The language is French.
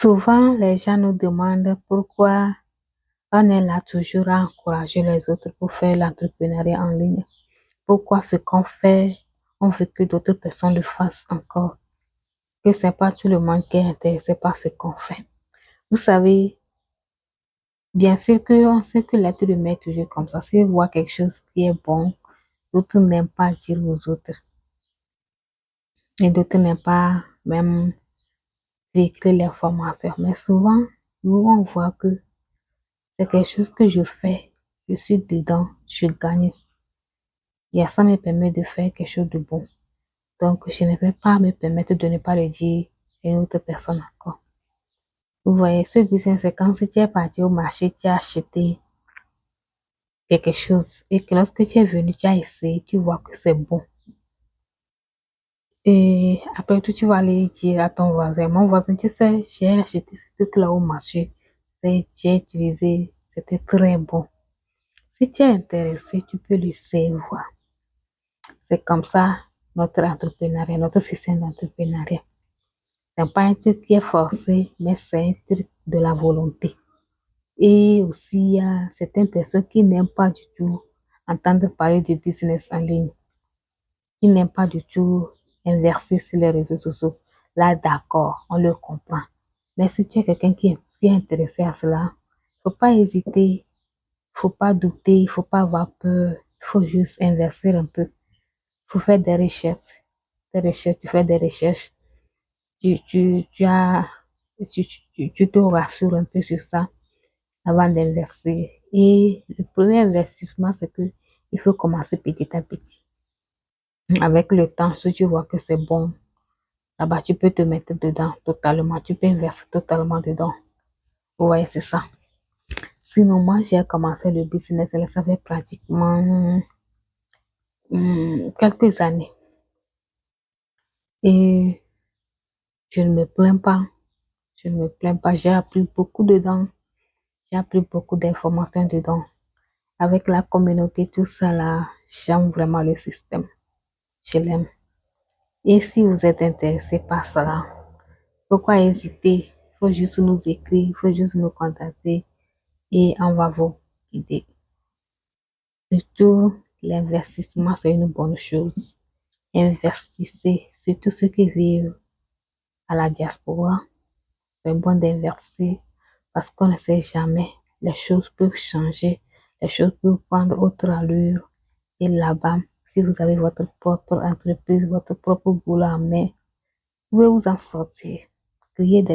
Souvent, les gens nous demandent pourquoi on est là toujours à encourager les autres pour faire l'entrepreneuriat en ligne. Pourquoi ce qu'on fait, on veut que d'autres personnes le fassent encore. Que c'est pas tout le monde qui est intéressé par ce qu'on fait. Vous savez, bien sûr qu'on sait que l'être humain est toujours comme ça. Si on voit quelque chose qui est bon, d'autres n'aiment pas dire aux autres. Et d'autres n'aiment pas même véhiculer l'information. Mais souvent, nous, on voit que c'est quelque chose que je fais. Je suis dedans, je gagne. Et ça me permet de faire quelque chose de bon. Donc, je ne vais pas me permettre de ne pas le dire à une autre personne encore. Vous voyez, ce business, c'est quand si tu es parti au marché, tu as acheté quelque chose et que lorsque tu es venu, tu as essayé, tu vois que c'est bon. Et après tout, tu vas aller dire à ton voisin, mon voisin, tu sais, j'ai acheté ce truc-là au marché. J'ai utilisé, c'était très bon. Si tu es intéressé, tu peux l'essayer, voir. C'est comme ça notre entrepreneuriat, notre système d'entrepreneuriat. C'est pas un truc qui est forcé, mais c'est un truc de la volonté. Et aussi, il y a certaines personnes qui n'aiment pas du tout entendre parler de business en ligne, qui n'aiment pas du tout inverser sur les réseaux sociaux. Là, d'accord, on le comprend. Mais si tu es quelqu'un qui est intéressé à cela, faut pas hésiter, faut pas douter, il faut pas avoir peur, il faut juste inverser un peu. Faut faire tu fais des recherches, tu as, tu te rassures un peu sur ça avant d'investir. Et le premier investissement, c'est que il faut commencer petit à petit. Avec le temps, si tu vois que c'est bon, là-bas, tu peux te mettre dedans totalement, tu peux investir totalement dedans. Vous voyez, c'est ça. Sinon, moi, j'ai commencé le business, là, ça fait pratiquement quelques années. Et je ne me plains pas. Je ne me plains pas. J'ai appris beaucoup dedans. J'ai appris beaucoup d'informations dedans. Avec la communauté, tout ça là, j'aime vraiment le système. Je l'aime. Et si vous êtes intéressé par cela, pourquoi hésiter? Il faut juste nous écrire, il faut juste nous contacter et on va vous guider. Surtout, l'investissement, c'est une bonne chose. Investissez, surtout ceux qui vivent à la diaspora. C'est bon d'investir parce qu'on ne sait jamais. Les choses peuvent changer, les choses peuvent prendre autre allure. Et là-bas, si vous avez votre propre entreprise, votre propre boulot en main, vous pouvez vous en sortir. Créer des